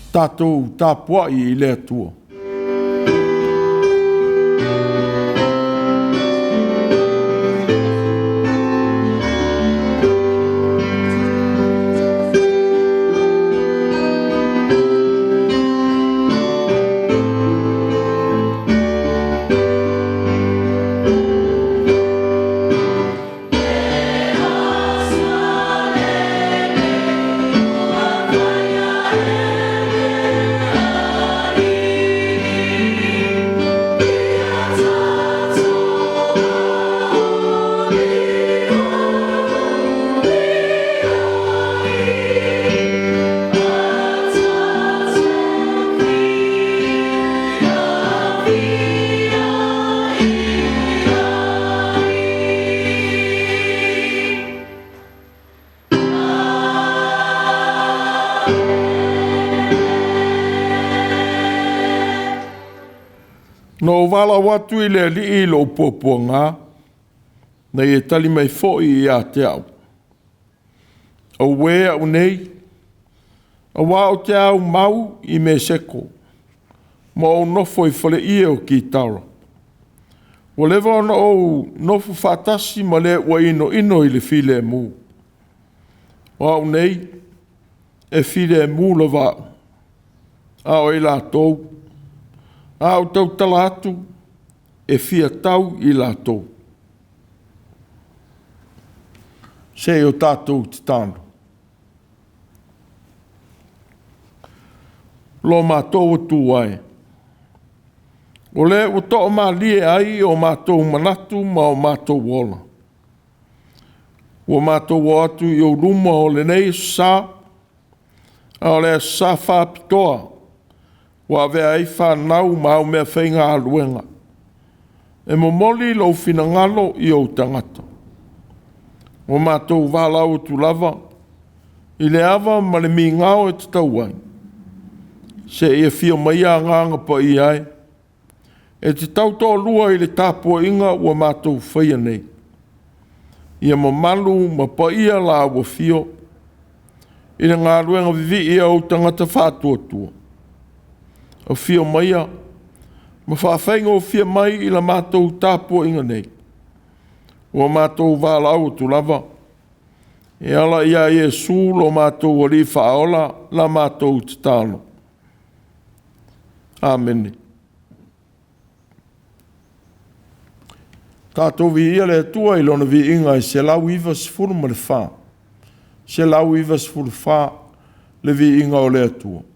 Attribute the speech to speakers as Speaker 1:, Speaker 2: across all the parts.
Speaker 1: Tātou tāpua'i I le atua. No wala watu I le li lo poponga na e tali mai foi I a te au. O wea o nei, a wā o te au mau I me seko, ma o nofo I whale I o ki taura. O lewa ona o nofo whātasi ma le ua ino I le file mu. O au nei, e file mu la wā. A o I la tou. A o tau talatu e faigatau I lātou. Se o tātou te tāno. Lo mātou o tūai. O le o toa mā lie ai o mātou manatu ma o mātou wola. O mātou o atu I o luma o le nei sā, a o le sā whāpitoa. Wa vea I whanau mau mea whainga aluenga. E momoli lau fina ngalo I o tangata. O mātou wālau tu lava, I le awa ma le mi ngao e te tauai. Se ia fia mai a nganga pa I ai. E te tautoa lua I le tāpua'iga ua mātou whaia nei. Ia ma malu ma pa ia la ua fio. I le ngā ruenga vivi ia o tangata whātuatua. O fio maia, ma whawhainga o fia mai I la mātou tāpua'iga nei. Ua mātou wālau tu lava. E ala ia Iesu lo mātou o li whaola la mātou te tāno. Amen. Tātou vi ia le atua I lona vi inga I se lau iwa sifuru ma le whā. Se lau iwa sifuru whā le vi inga o le atua.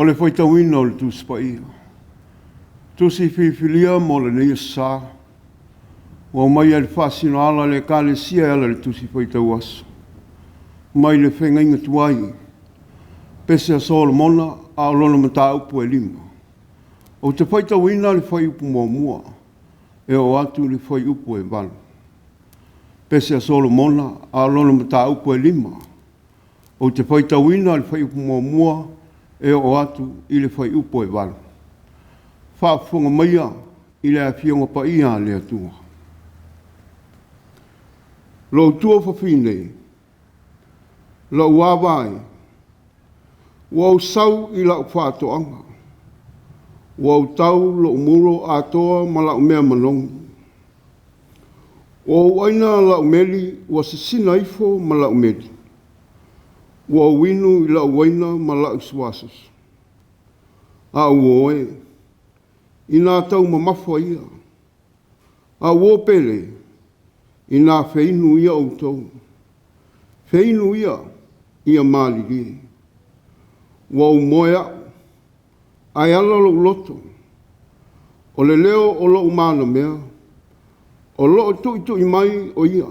Speaker 2: O le faitauina o le tusi paia. Tusi whiwhilia mo le nei sā. Wa mai le whasino ala le kālesia ala le tusi faitau aso. Mai le whengainga tuai. Pese a Solomona a lona mata upu e lima. O te faitauina le whai upu mua. E o atu le whai upu e walu. Pese a Solomona a lona mata upu e lima. O te faitauina le whai upu mua. E o atu i le whai upu e walu. Whaafunga maia i le awhionga pa ia le atua. Lo tua whawhinei. Lo wawai. Wau sau i lau whātoanga. Wau tau lo muro atoa ma lau mea manongi. Wau aina lau meli wa sisina ifo ma lau meli. Wau winu i lau waina ma lau suasus. A uoe. I nā tau ma mafua ia. A uo pele. I nā wheinu ia o tau. Wheinu ia māli rie. Wau moea. Ai ala lo loto. O le leo o lo umana mea. O lo tui mai o ia.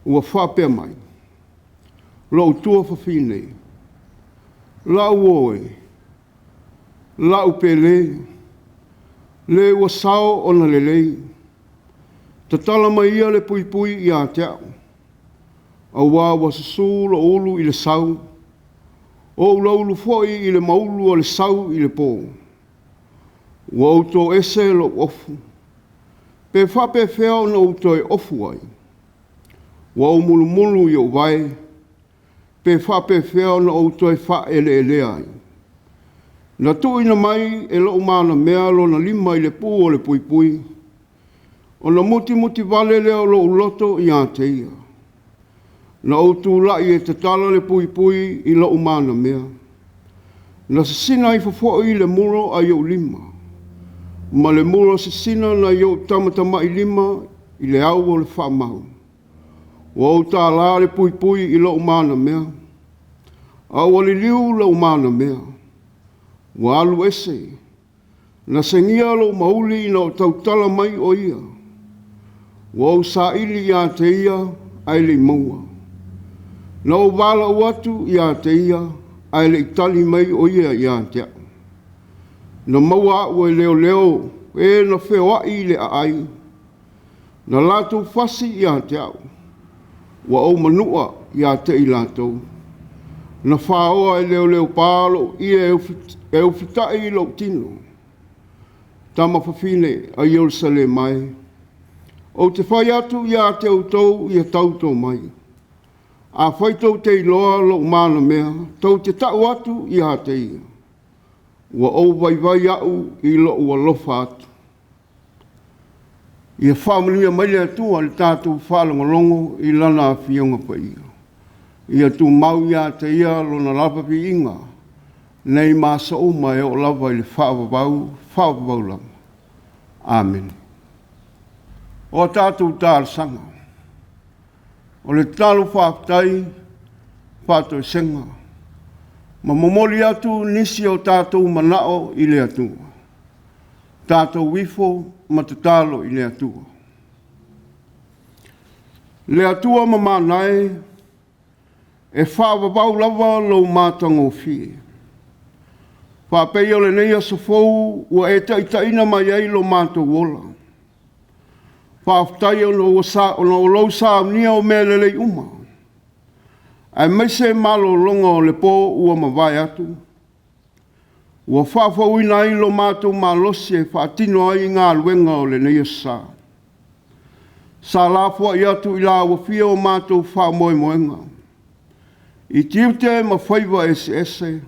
Speaker 2: Ua whapea mai. Lo tua whawhinei. La uoe. La upele. Le ua sao o na lelei. Ta tala mai ia le pui pui i a teau. A wā wa sasu lo ulu i le sau. O ula ulu foi i le maulu o le sau i le pō. Wa auto ese lo ofu. Pe whape whea na auto e ofu ai. Wa au mulu mulu i o vai. Pe whape whea na auto e wha ele ai. Na tuina mai e lo umana mea lo na lima i le pū o le pui pui. O na muti vale leo lo uloto i a te ia. Na Autū lai e te tala le pui pui i lo umana mea. Na sasina i fafo i le muro a iau lima. Ma le muro sasina na iau tamatama i lima i le au o le whamau. O au tā la le pui pui i lo umana mea. Au ali liu lo umana mea. Wa alu ese. Na sengia lo mauli i na o tautala mai o ia. Wa au sa ili i a te ia ai le maua. Na o wala o atu i a te ia ai le itali mai o ia i a te au. Na maua au e leo e na whea i le ai. Na lātou whasi i a te au. Wa au manua i a te i lātou. Na whaoa e leo pālo i e ufitai i lau tino. Tama whawhine a Ierusalem mai. O te whai atu i a te autou i a tautou mai. A Faitau te iloa lau mana mea, tau te tau atu i a te ia. Ua au vai au i lau alofa atu. I a whamalia mai le atua le tātou whalangolongo i lana a whionga pa ia. I a tu mau i a te ia lona lapa pi inga. Nei masa o mai o lava i le whaavavau lama. Amen. O tātou tāra sanga. O le talo whaatai, whātou senga. Ma momoli atu nisi o tātou manao i le atua. Tātou wifo ma te talo i le atua. Le atua ma manae e whaavavau lava lau mātango fie. Whapei o le neia sa fou ua e taitaina mai ei lo mātou wola. Whaafutai o no lau sa nia o mea lelei uma. Ai meise malo longa o le pō ua mawai atu. Ua whaafauina ai lo mātou malosi e whaatino ai ngā luenga o le neia sa. Sa lāpua i atu i la ua fia o mātou whaamoe moenga. I tiute ma whaiva ese.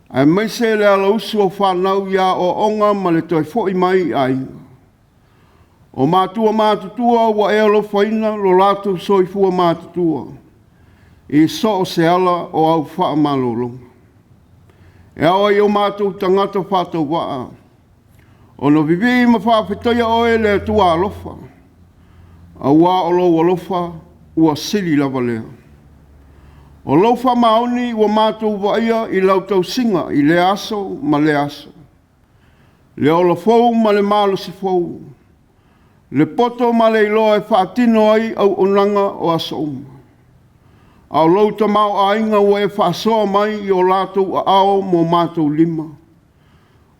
Speaker 2: Ai meise le ala usu o whanau ia o onga ma le toi fo i mai ai. O Mātua mātutua wa e alofa ina lo lātou soifua mātutua. I so o se ala o au wha malolonga. E awa i o mātou tangata whātou waa. O no vivi ma whaafetoia oe le tua alofa. A wā o lo alofa ua sili lava lea. O alofa maoni ua mātou waia I lau tau singa I le aso ma le aso. Le ola fou ma le malo si fou. Le poto ma le iloa e whaatino ai au onanga o aso uma. Au lau ta mau ainga ua e whaasoa mai I o lātou a ao mo mātou lima.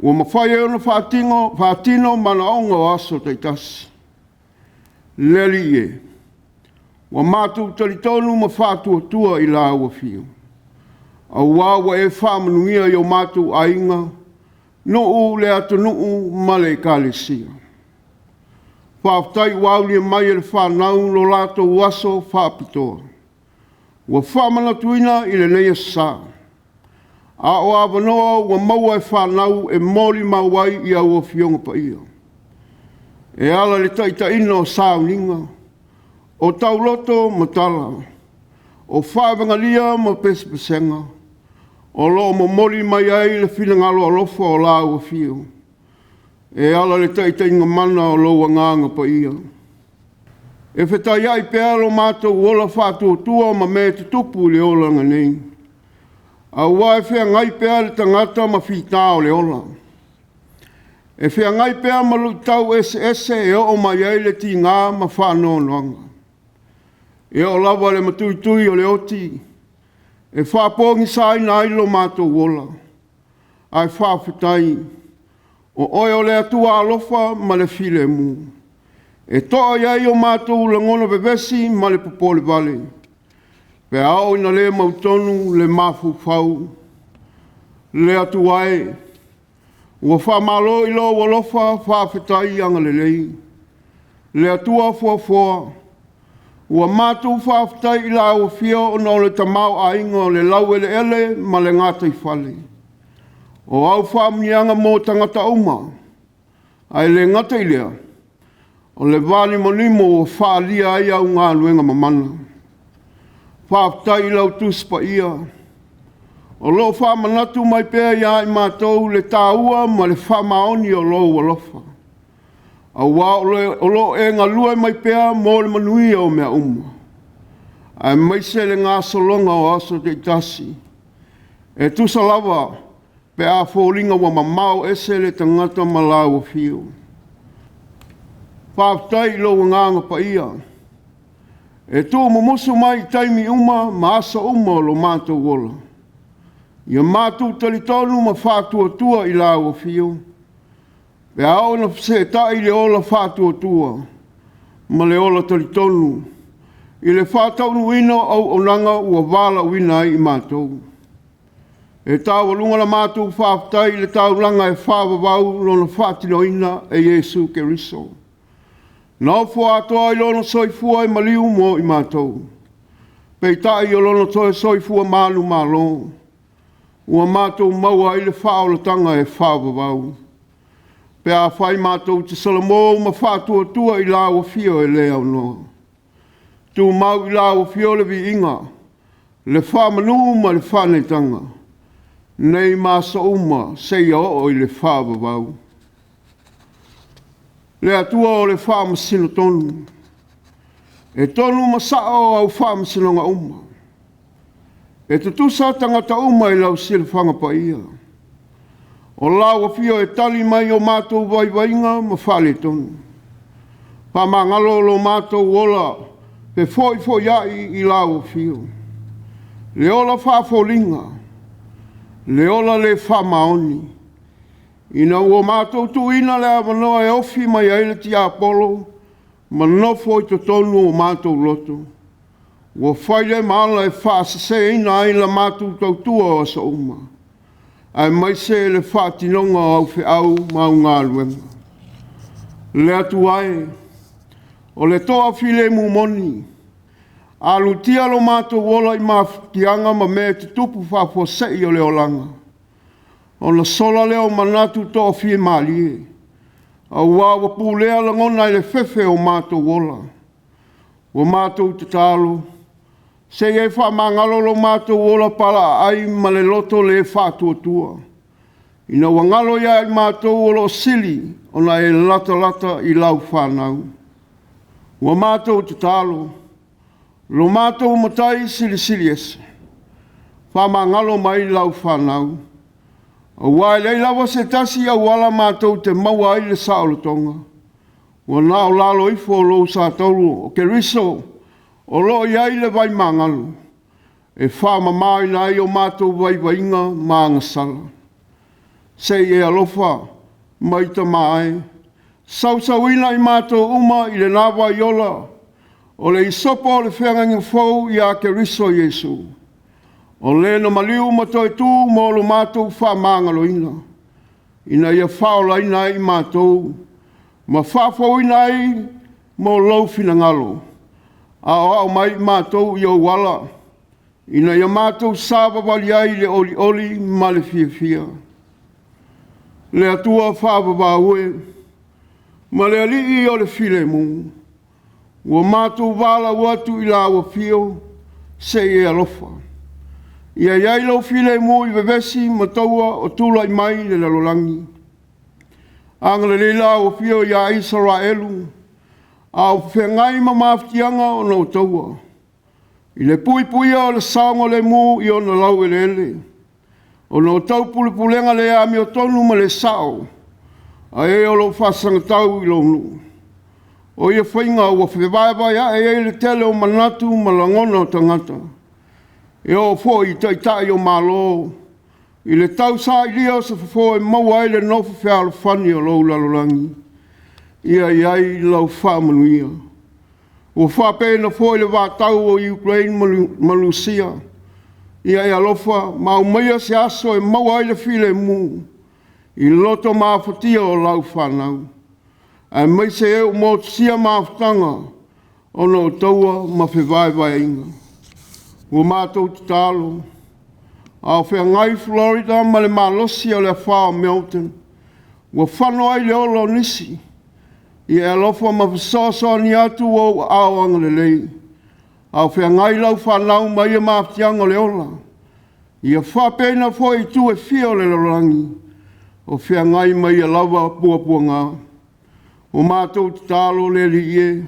Speaker 2: Ua mawhai e ona whaatino mana onga o aso teitasi. Leli e. Wa mātou talitonu ma whātua I la ua whio. Au wāwa e whāmanuia I o mātou ainga, nuu le atu nuu ma le kālesia. Whāwhtai wāulia mai e le whānau lo lātou aso whāpitoa. Wa whāmanatuina I le neia sā. A o awanoa wa maua e whānau e mōli mauai I au o whionga pa ia. E ala le taitaina o sāuninga, o tauloto matala, o whāwangalia ma pesepesenga, o lo mo moli mai ai le whinangalo alofa o la ua whio. E ala le taitainga mana o lo wanganga pa ia. E whetai ai pēa lo mātou ola whātua ma me te tupu le ola nga nei. A ua e whea ngai pēa le tangata ma Faitau le ola. E whea ngai pēa ma lui tau ese e o mai ai le ti ngā ma whānoa noanga. E o lawa le matui o le oti. E whāpongi sai na ilo mātou ola. Ai whāwhitai. O oi o le atua alofa ma le file mu. E toa iai o mātou le ngono bebesi ma le popole vale. Pe ao ina le mautonu le mafu fau. Le atuae. Ua whamalo ilo walofa whawhitai anga lelei. Le atua fuafua. Ua mātou whawhitai I la ua whio o no le tamau ainga o le lelei ma le ngata I whale. O au whamnianga mō tangata uma. Ai le ngata I lea. O le vali monimo o whaalia ai au ngā luenga mamana. Whawhitai I lau Tusi pa ia. O lo whamanatu mai pēa ia I mātou le tāua ma le whamaoni o lo alofa. Au wā o lo e ngā lua mai pēa mō le manui o mea uma. Ai maise le ngā solonga o aso te tasi. E tusa lava pēa fōringa wa mamau ese le tangata ma la ua whio. Whawhitai lo nganga pa ia. E tō mumusu mai Taimi uma ma asa uma o lo mātou ola. Ia mātou talitonu ma whātua I la ua whio. E ao na se tai le ola whātua ma le ola talitonu. I le whātaunu ina au onanga ua wala uina I mātou. E tāwalunga la mātou whāwhitai le tāulanga e whāwawau lona whātinoina e Iesu Keriso. Nau whātoa I lona soifua I maliu mo I mātou. Pei tai o lona toe soifua malu malo. Ua mātou maua I le whaolatanga e whāwawau. Pe a whai mātou te Solomona ma whātua I la ua whio e le au noa. Tu mau I la ua whio le vi inga. Le whamanu ma le whanetanga. Nei māsa uma sei o I le whāwawau. Le atua o le whamasino tonu. E tonu masao au whamasinonga uma. E te tusa tangata uma I lau silwhanga pa ia. O lawa whio e tali mai o mātou waiwainga ma whale tonu. Whamangalo lo mātou ola pe foi ai I lawa whio. Le ola whafolinga. Le ola le whamaoni. Ina ua mātou tuina le avanoa e ofi mai aile ti Apolo, ma nofo I to tonu o mātou loto. Ua whaile maala e whaasase ina ai la mātou tautua o sa uma. Ai maise le whaatinonga au whiau mau ngā luenga. Le atuae, o le toa file mu moni, alu tia lo mātou wola I mafutianga ma me te tupu whafosei o le olanga. O na sola leo manatu toa fie malie. A ua pūlea langona I le fefe o mātou wola. O mātou te tālo. Se e wha mangalo lo mātou wola pala ai ma le loto le whātua. Ina wangalo ia I mātou wola sili o na e lata I lau whanau. O mātou te tālo. Lo mātou matai sili ese. whamangalo mai lau whanau. O wai lei lawa se tasi au wala mātou te maua ai le saolotonga. Wa nao lalo ifo lo sa tolu o ke riso o lo iai le vai mangalo. E whama mai nai o mātou vai vainga māngasala. Sei e alofa mai ta mai. Sausawina i mātou uma i le nawa i ola. O le isopo o le whengangi fau i a ke riso Yesu. O le no maliu matoi tu mo lo mātou whamangalo ina. Ina ia whaola ina i mātou. Ma whafau ina i mo lau fina ngalo. Ao mai mātou i o wala. Ina ia mātou sāba wali ai le oli oli ma le fia fia. Le atua whāba wāue. Ma le alii o le file mu. Ua mātou wala watu i la ua fio se e alofa. Ia iai lau file mu i vevesi ma taua o tula i mai le lalolangi. Anga le la ua fio ia Israelu. Au whengai ma mafutianga o nau taua. I le pui pui o le saonga le mu i o na lau e lele. O nau tau pulenga le ami o tonu ma le sao. A e o lo whasanga tau i lonu. O ia whainga ua whewaiwai a e le tele o manatu ma langona o tangata. E o fo i taitai o malo. I le tau sa i lia sa fo e maua e le nofu whialo whani o lau lalolangi. Ia iai lau whamanuia. O whapena fo i le wātau o Ukraine malusia. Ia e alofa mau maia se aso e maua i le file mu. I loto mafatia o lau whanau. A mai se e o mo sia mafutanga o no taua ma whewaiwai inga. Ua mātou te talo. Au whengai Florida ma le malosi o le whao Melton. Ua whanau ai le olo nisi. I e alofa ma whasoso ni atu o aoanga lelei. Au whengai lau whanau ma ia mafutianga le ola. I a whapena fo i tu e fio le lorangi. O whengai ma ia lawa pua ngā. O mātou te talo le li e.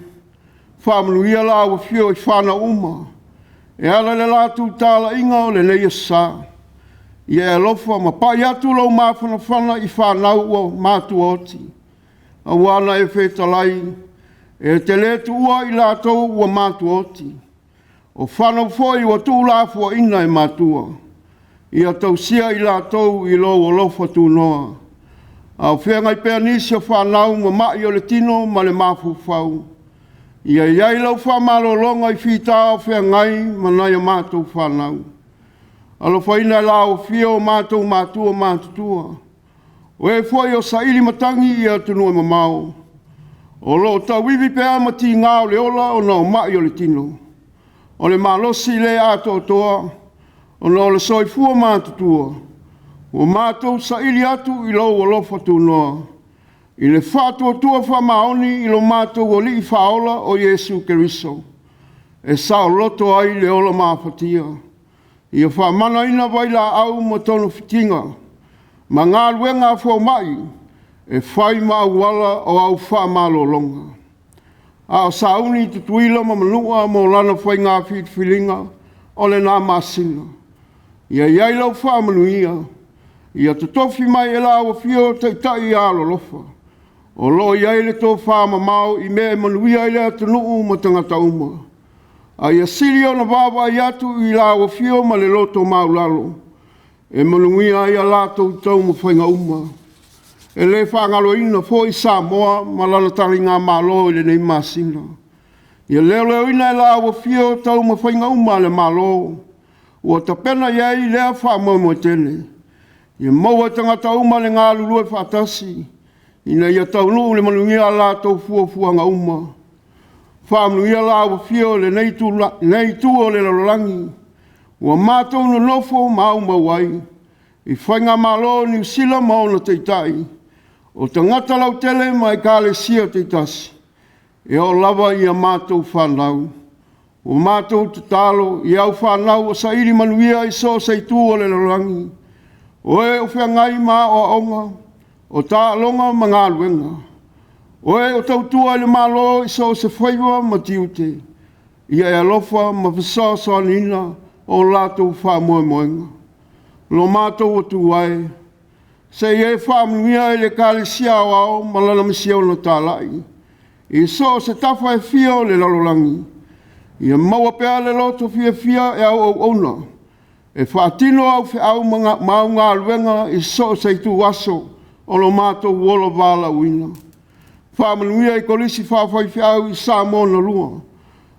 Speaker 2: Whamanuia la wa fio i whana uma. E ala le lātou tāla inga o le leia sā. I e alofa ma pai atu lau mawhana i whanau o Mātua oti. A wana e whetalai. E te letu ua i lātou ua Mātua oti. O whanau foi wa tū lāfua ina e Mātua. I a tausia i lātou i lo o lofa tū noa. Au whengai pēr nisi o whanau ma mai o le tino ma le mafu whau. Ia iai lau whamalo longa i whita o whengai ma nai o mātou whanau. Alo whaina la o whio o mātou Mātua mātutua. O e foi o sairi matangi i a tunua mamau. O lo tau wiwi pēr ma ti ngā o le ola o nao mai o le tino. O le malosi le ato toa. O nao le soifua mātutua. O mātou sa ili atu i lau o lofa tū noa. I le whātua tua whamaoni i lo mātou o li i whaola o Yesu Keriso. E sao loto ai le ola māwhatia. I a whamana ina waila au ma tono whitinga. Ma ngā luenga whau mai. E whai ma wala o au whamalo longa. A o sauni te tuila ma manua mo lana whai ngā whitwhilinga o le nā masina. Ia iai lau whamanuia. Ia te tofi mai e la o fio te tai alo lofa. O lo iai le tō whāma mau i me manuia i le atu nuu ma tangata uma. A ia siri o na wawa i atu i la o fio ma le loto mau lalo. E manuia i a lato tau ma whainga uma. E le whangalo ina fo i Samoa ma lana tari ngā malo i le nei masina. Ia leo ina i la o fio tau ma whainga uma le malo. Ua tapena iai lea whāma mo tene. Ia maua tangata uma le ngā lulue whātasi. Ina ia taunu le manuia la tau fuanga uma. Whamanuia la wa fio le nei tu o le lalolangi. Ua mātou no nofo mauma wai. I whainga malo ni usila maona teitai. O tangata lau tele mai kāle sia teitasi. E o lava ia mātou whanau. O mātou te talo i au whanau o sairi manuia i so sei tu o le lalolangi. O e o whengai mā o aonga, o tā longa ma ngā luenga. O e o tautua le malo i so se whaiwa ma tiute. Ia e alofa ma whasoa nina o lātou whamoemoenga. Lo mātou o tu ai, se e whaamnuia e le kālesia o ao, malana misia o na tālai. I so se tafa e fia o le lalolangi. Ia maua pea le loto fia e au ona. E whaatino au fe au maunga aluenga i so se tu aso o lo mātou uolo wala uina. Whaamanuia i kolisi whawhai fia au i Samoa na lua.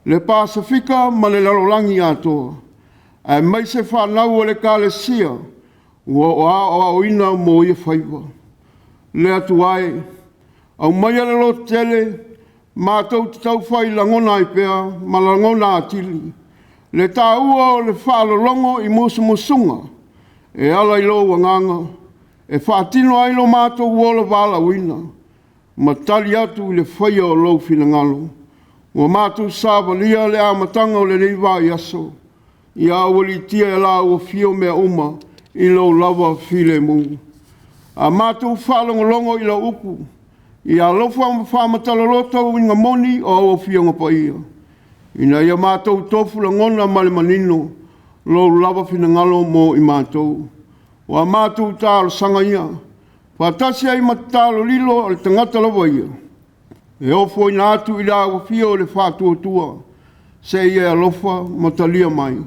Speaker 2: Le Pasifika ma le lalolangi atoa. Ai mai se whanau o le kālesia, o a ina mo ia whaiwa. Le atu ai, au mai ale lo tele, mātou te tau whai langona i pea, ma langona atili. Le tāua o le whaalolongo i musunga, e ala i lo wanganga, e whaatino ai lo mātou uola wala wina, ma tali atu le whaia o lo finangalo. Wa mātou sāwalia le amatanga o le leiwa i aso, i awali tia e la o fio mea uma i lo lava file mu. A mātou whalongolongo i la uku, i alofa whamataloloto i ngā moni o fio ngā paia. Ina ia mātou tofu la ngona male manino, lo lava finangalo mo i mātou. Wa mātou tālo sanga ia, whatasi ai matalo lilo al tangata lawa ia. E ofo ina atu i la o fio le whātua, se ia alofa matalia mai.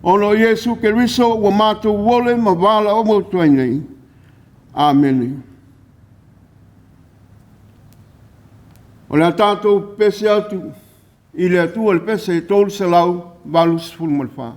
Speaker 2: Ono Yesu Keriso wa mātou wole ma wala o mautua nei. Amen. O le tātou pese atu, i le atua le pese tolu se lau, valus fulmalwha.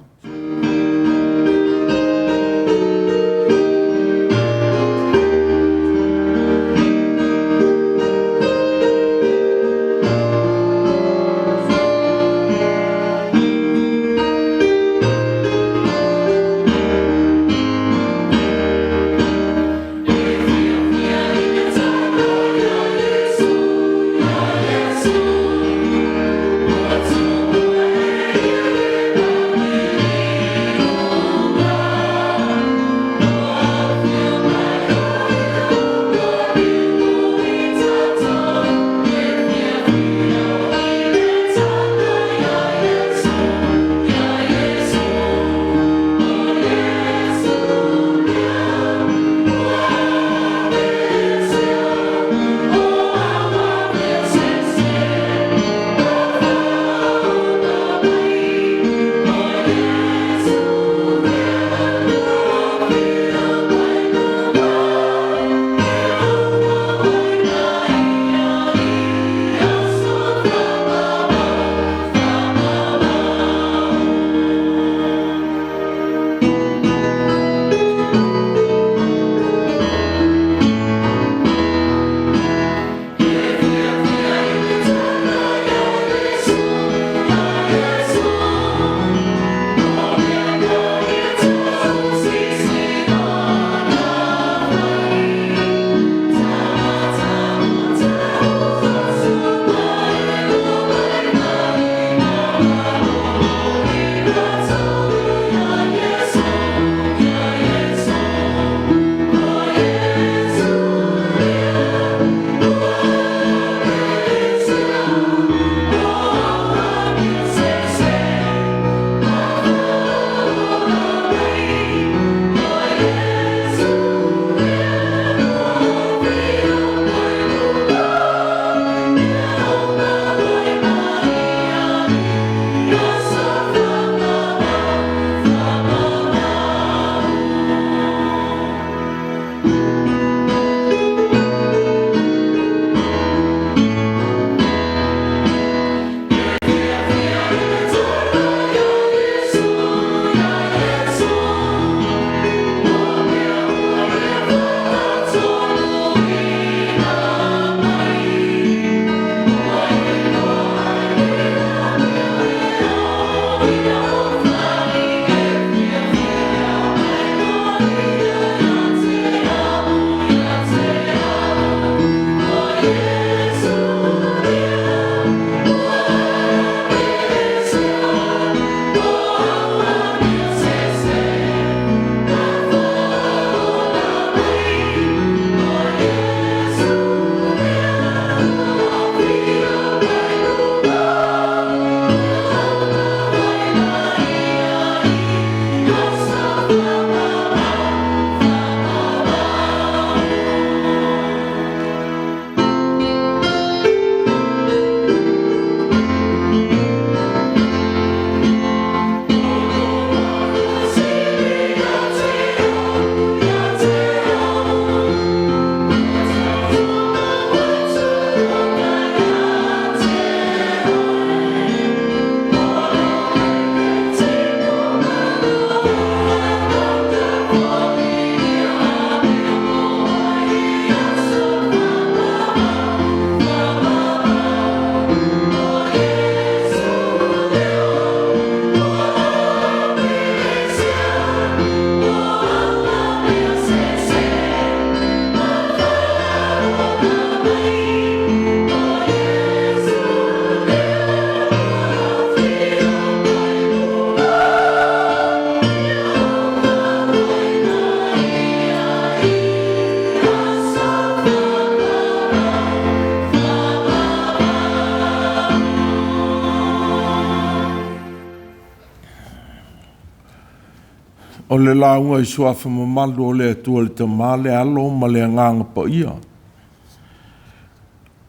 Speaker 1: O le launga I suafa mamalu o le atua le tamale alo ma le nganga pa ia.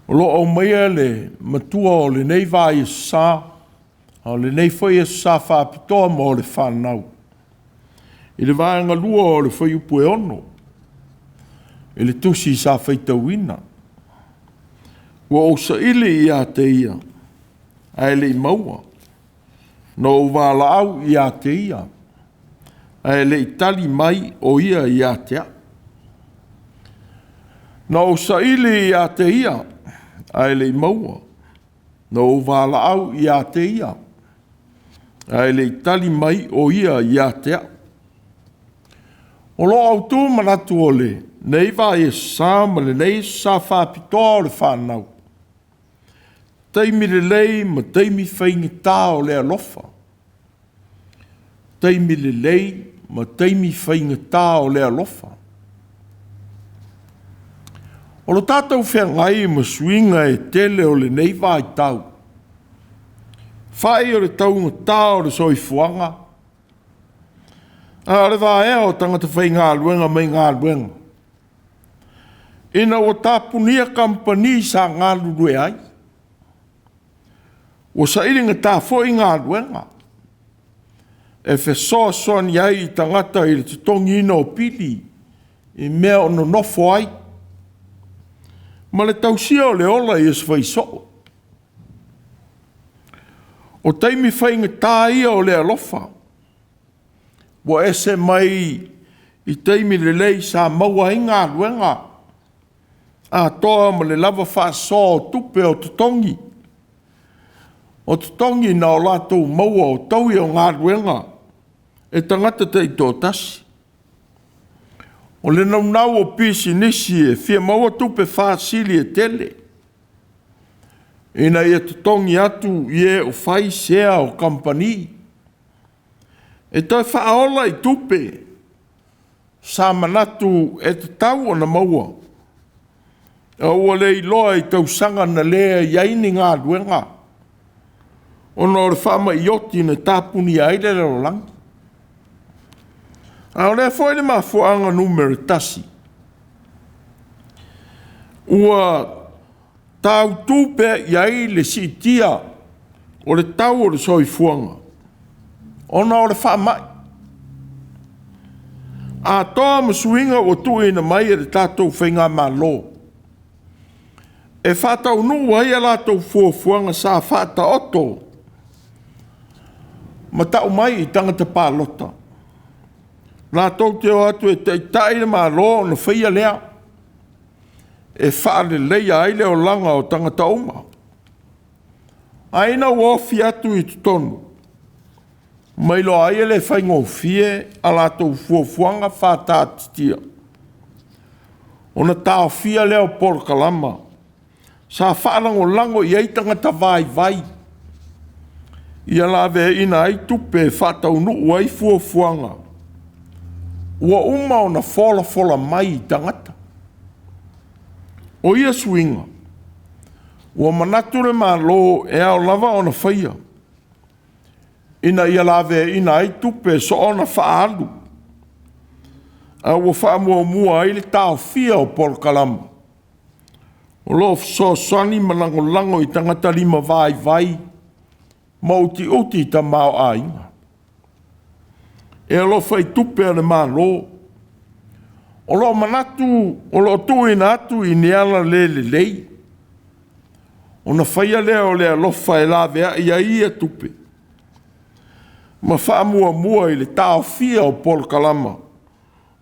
Speaker 1: O lo o mea le matua o le nei vai sa, o le nei foi sa whapitoa ma o le whanau. I le vaenga lua o le whai upu e ono. I le tusi sa Faitauina. Ua o sa ili I a te ia. Ai le I maua. No wala au I a te ia. Ai le I tali mai o ia I a te a. No sa ili I a te ia. Ai le I maua. No wala au I a te ia. Ai le I tali mai o ia I a te a. O lo Autū manatu o le, nei vai sa ma le nei sa whapitoa o le whanau. Taimi lelei ma taimi faigatā o le alofa. Taimi lelei ma taimi faigatā o le alofa. O lo tātou whengai ma suinga e tele o le nei vai tau. Whai o le taunga tā o le soifuanga. A le vae o tangata whai Gāluega mai Gāluega. Ina o tāpunia kampani sa Gāluega ai. O sa iringa tā fwoi Gāluega. E whesoa ni ai I tangata I le tutongi ina o pili. I mea o no nofo ai. Ma le tausia o le ola I es whaisoo. O taimi whaingatā ia o le alofa. Wa ese mai I taimi lelei sa maua I Gāluega. A toa ma le lava whaaso o tupe o tutongi. O tutongi na o lātou maua o taui o Gāluega. E tangata te I tō tasi. O le naunau o Pese nisi e fia maua tupe whaasili e tele. Ina I tutongi atu I e o whai sea o kampani. E toi whaola I tupe, sa manatu e te tau o na maua. E ua le I loa I tausanga na lea I aini Gāluega. O no le whaama I oti na tāpuni aile le rolangi. A o le fwoi le mafuanga numero tasi. Ua tau tupe I ai le sitia o le tau o le soifuanga. Ona o le whaamai. A toa masuinga o tuina mai e le tātou whainga malo. E Faitau nuu ai a lātou fuafuanga sa whata oto. Ma tau mai I tangata pālota. Lātou te o atu e teitai malo na whaia lea. E whaale leia aile o langa o tangata uma. Aina uofi atu I tutonu. Mai lo ai le whaingo fie a lātou fuafuanga whātātitia. Ona tāo fia leo porkalama. Sa whaarango lango I eitangata vai. Ia lawe ina ai tupe whātau nuu ai fuafuanga. Ua uma o na fola mai I tangata. O ia swinga. Ua manature malo e au lava o na whaia. Ina ia lawe ina ai tupe so ona whaalu. A ua whaamua ai le tāo fia o porkalama. O lof so sani lango I tangata lima vai. Mauti ta mau a inga. E alofa I tupe ale malo. O lo manatu, o lo tuina atu I neala lelei. O na whaia leo le alofa e lawe ia ia tupe. Ma whaamua I le tāo fia o porkalama.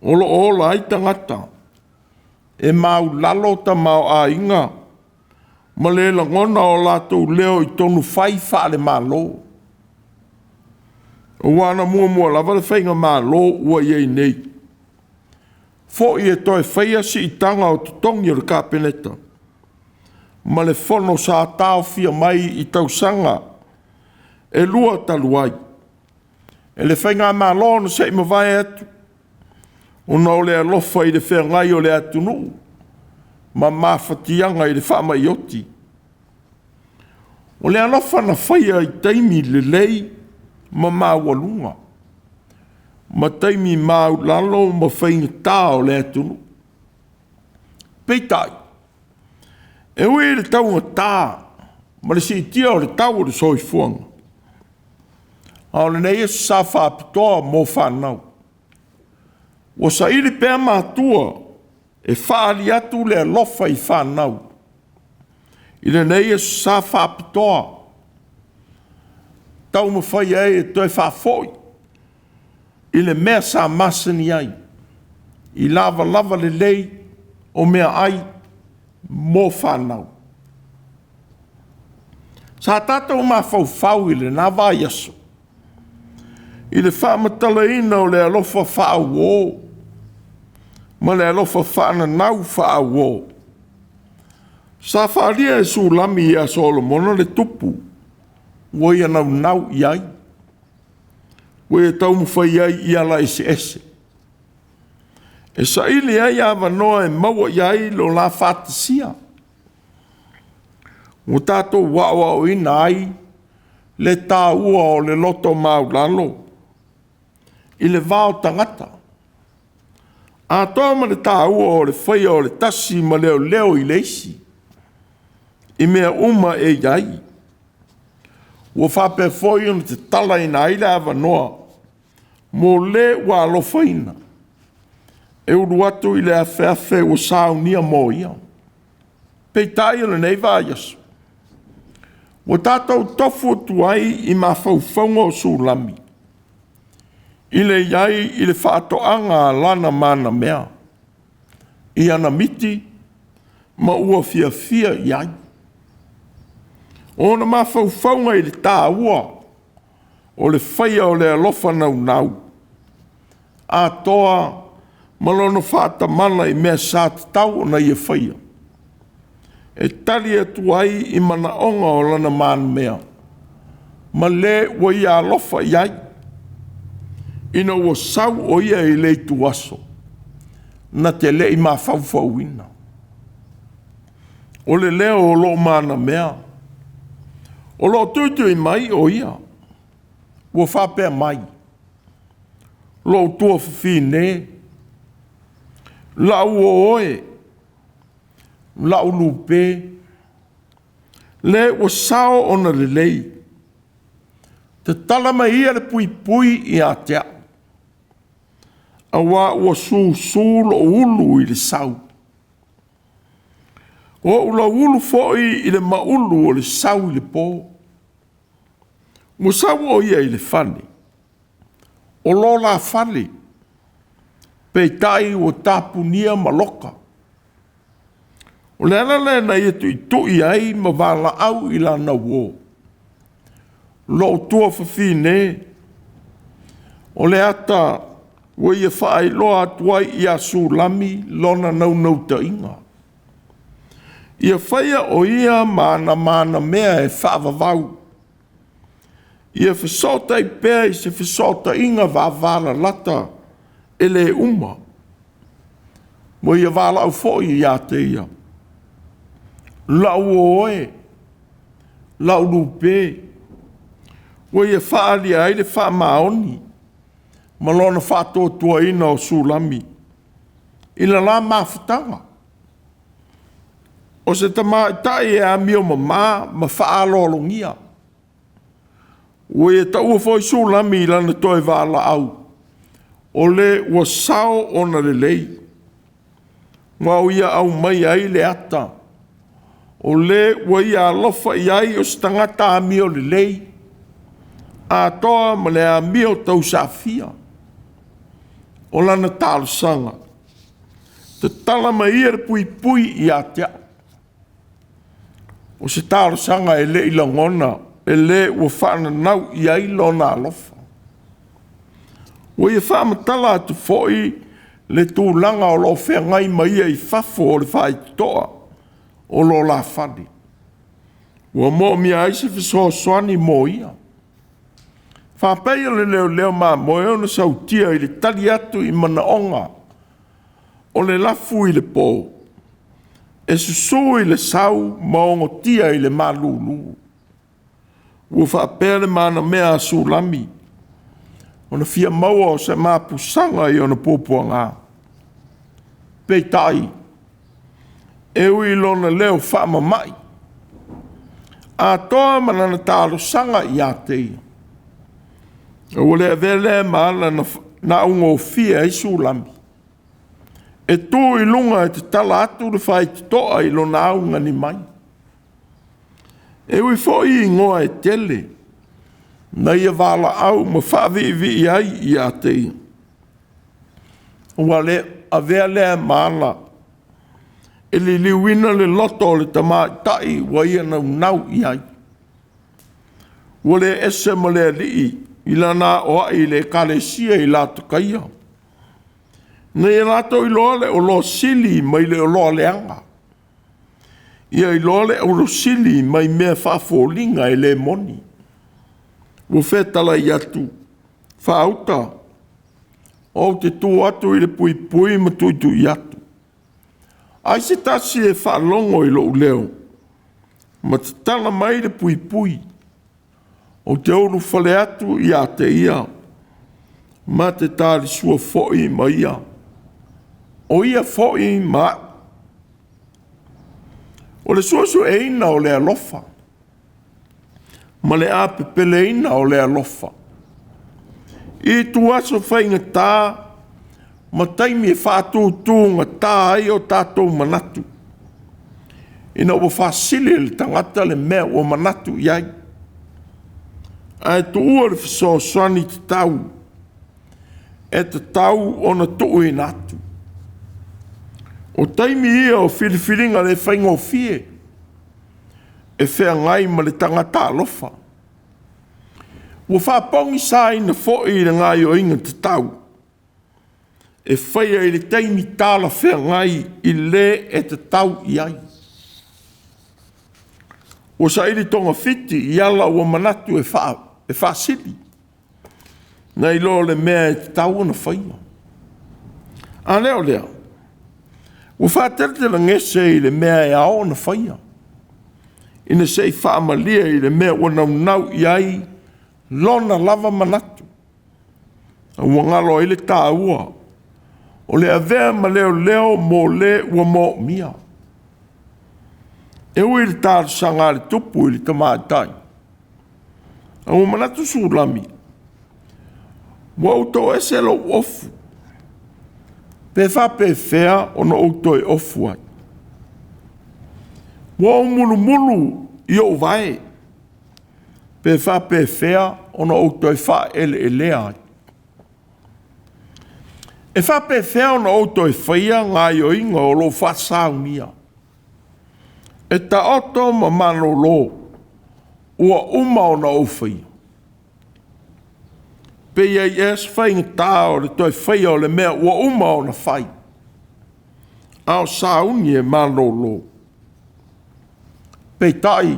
Speaker 1: O lo ola ai tangata. E mau lalo ta mau a inga. Ma le langona o lātou leo I tonu whai whaale malo. O wana mua lava le whainga malo ua iei nei. Fo I e toi whaia si I tanga o tutongi o le kāpeneta. Ma le whono sa tāo fia mai I tausanga. E lua taluai. E le whainga malo na se ima vai atu. O na o le alofa I le whengai o le atu nuu. Ma mafatianga I le whaama I oti. O le alofa na whaia I taimi lelei ma mawalunga. ma taimi mau lalo ma faigatā o le atunu. Peitai. E ui le taugatā, ma le siitia o le tau o le soifuaga. A o lenei Iesu sa faapitoa mo whanau. Ua saili pea Mātua e whaali atu le alofa i whanau. I lenei Iesu sa faapitoa. Tau mawhai ai e toi whafoi. I le mea sa masani ai. I lava lava lelei o mea ai mo whanau. Sa tātou mā whau i le nā wā Iesu. I le whaamatalaina o le alofa whaauō. Ma le alofa whaananau whaauō. Sa whaalia e Sulami i a Solomona le tupu. Ua ia nau iai. Ua ia tau mwhai ai i ala ese. E sa ili ai a wanoa e maua iai lo la whātasia. Ua tātou wao ina ai le tāua o le loto maulalo. I le vao tangata. A toa ma le tāua o le whaia o le tasi ma leo i leisi. I mea uma e iai. Ua whape foi on te tala ina ai le awa noa. Mo le wa alofa ina. E uru atu i le awhewhe o saunia mo ia. Peitai o le nei wā Iesu. Ua tātou tofu tu ai i ma whauwhaunga o Sulami. I le iai i le whaatoanga lana mana mea. I ana miti, ma ua fia iai. O na ma whauwhaunga i le tāua, o le whaia o le alofa nau. A toa, malono whaata mana i mea sātatau na ia whaia. E tali atu ai i mana onga o lana mana mea. Ma le wa ia alofa iai. Ina ua sau o ia i lei tu aso. Na te le i ma whauwhauina. O le leo o lo mana mea. O lo tuitu i mai o ia. Ua whapea mai. Lo tua whine. Lau o oe. Lau lupe. Le ua sao o na lelei. Te talama ia le pui i a tea. Awa ua su lo ulu i le sau. O ula ulu foi i le maulu o le sau i le pō. Mo sau o ia i le whane. O lo la whane. Peitai o tapunia maloka. O le alale na ia tui ai ma wala au i la na wo. Lo tua whawhine. O le ata ua ia whaai loa atuai i a Sulami lona nau ta inga. Ia whaia o ia mana mea e whaavavau. Ia whasota i pēa i se whasota inga wāwala lata e le uma. Mo ia wāla au fōi i a te ia. Lau oe. Lau lupe. Ua ia whaali ai le wha maoni. Malona whātotua ina o Sulami. Ila la Mafutaga. O se tai e a mio ma whaalolongia. Ua ia taua foi Sulami lana toi wala au. O le ua sao ona lelei. Ngau ia au mai ai le ata. O le ua ia alofa iai o stangata a mio lelei. A toa ma le a mio tau safia. O lana tālu sanga. Te talama ia pui i atea. O se tālu sanga e le ilangona, e le ua whaana nau i ai lona alofa. O ia whaamatala atu foi le tūlanga o lo whea ngai mai i whafo o le Faitau o lo la whani. Ua mo mi aise whisoswani mo ia. Whāpea le leo mā moe ona sautia i le tali atu i mana onga. O le lafu i le pō. E susu i le sau maongo tia i le malulu. Ua whāpea le mana mea Sulami. ona fia maua o se mapusanga i ona pōpuanga. Pei tai, e ui lona leo whaamamai. A toa manana tālo sanga i a teia. O le vele maana na ungo fia i sulami. E tū i lunga e te tala atu le whai te toa i lona aunga ni mai. E ui fo i ngoa e tele. Na ia wala au ma whaavivi i ai i a teia. Ua le a vea lea maana. E li liwina le loto le tamai tai wa ia nau i ai. Ua le ese ma le alii i lana oa i le kalesia i la tukaia. Na ia lato i loa le o lo sili mai le o loa le anga. Ia i loa le o lo sili mai mea whaafolinga i le moni. Ua whetala i atu, whaauta, o te tū atu i le pui pui ma tuitu i atu. Ai se tasi e whaalongo i lo leo, ma te tala mai le pui pui, o te oru whale atu i a te ia, ma te tāri sua fo'i ma ia. O ia fo'i ma. O le sua sua eina o le alofa. Ma le ape peleina o le alofa. I tu aso faigatā, ma taimi e whaatūtūnga tā ai o tātou manatu. Ina o whaasili le tangata le mea o manatu iai. Ai tu ua le whasoasani te tau. E te tau o na tuu i natu. O taimi ia o whiriwhiringa le whaingo fie. E whea ngai ma le tangata alofa. Ua whaapongi sa ina fo'i i le ngai o inga te tau. E whaia i le taimi tāla whea ngai i le e te tau i ai. Ua sa ili tonga whiti i ala ua manatu e whaasili. Na i lo le mea e te tau ana whaia. A leo leo. Ua whaatere la ngese i le mea e ao ana whaia. Ina sei whaamalia i le mea ua nau i ai lona lava manatu. Ua ngalo i le tāua. O le avea ma leo leo mo le ua mo mia. E ui le tāru sanga le tupu i le tamātai. Ua manatu sulami. Ua uto ese lo ofu. Pe whape whea o na uto e ofu ai. Ua umulu mulu i o vai. Pe whape whea o na uto e wha ele ai. E whape whea o na uto e whaia ngā i o inga o lo whasaunia. E ta oto ma mano lo. Ua uma o na uwhai. Pe iei es faigatā o le toi whaia o le mea ua uma o na whai. Ao sauni e mano lo. Pe tai.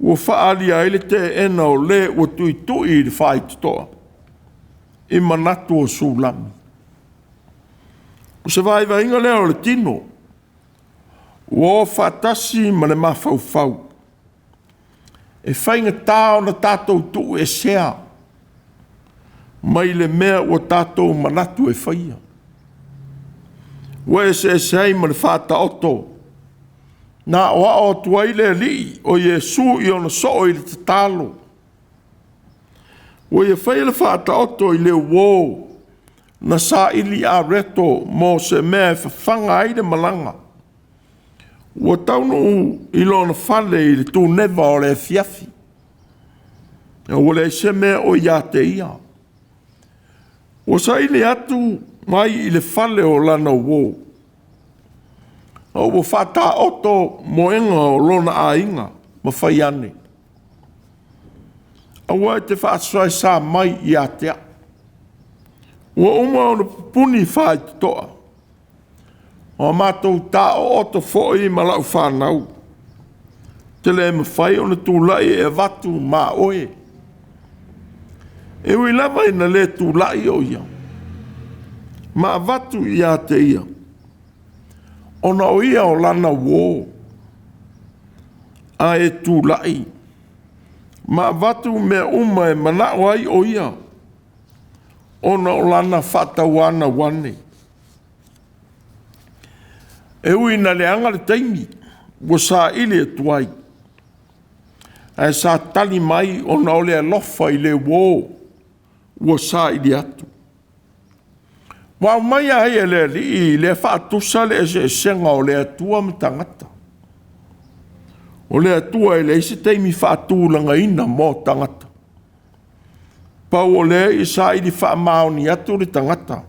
Speaker 1: Ua whaalia ele te ena o le ua tui i le whai toa. I manatu o sulami. O se vai inga leo le tino. Ua o whatasi ma le mawhau. E whaingatā o na tātou tu e sea. Mai le mea ua tātou manatu e whaia. Ua e se sei ma le whata oto. Nā oa o tuai le li o Iesu i ona so i le te talo. Ua e whaia le whata oto i le uo. Na sa ili a reto mo se mea e whawhanga ai le malanga. Ua taunu i lona whale i le tū newa o le fiafi. Ua le se mea o ia te ia. Ua sa ili atu mai i le whale o lana uo. Ua whata oto moenga o lona a inga ma whai ane. Ua te whaaswai sa mai i a tea. Ua uma o na puni whai te toa. O mātou tā o oto fo'i ma lau whanau. Te le ma whai o na tūlai e watu mā oe. E ui lava ina le tūlai o ia. Ma watu i a te ia. O na o ia o lana wō. A e tūlai. Ma watu me uma e manao ai o ia. ona o lana Faitau ana wane. E ui na leanga le Taimi, ua sa ili e tuai. Ai sa tali mai ona o le alofa i le wō, ua sa ili atu. Wa mai ai e le li le whaatusa le e senga o le atua me tangata. O le atua e le isi Taimi whaatūlanga ina mō tangata. Pau o le i sa ili whaamaoni atu le tangata.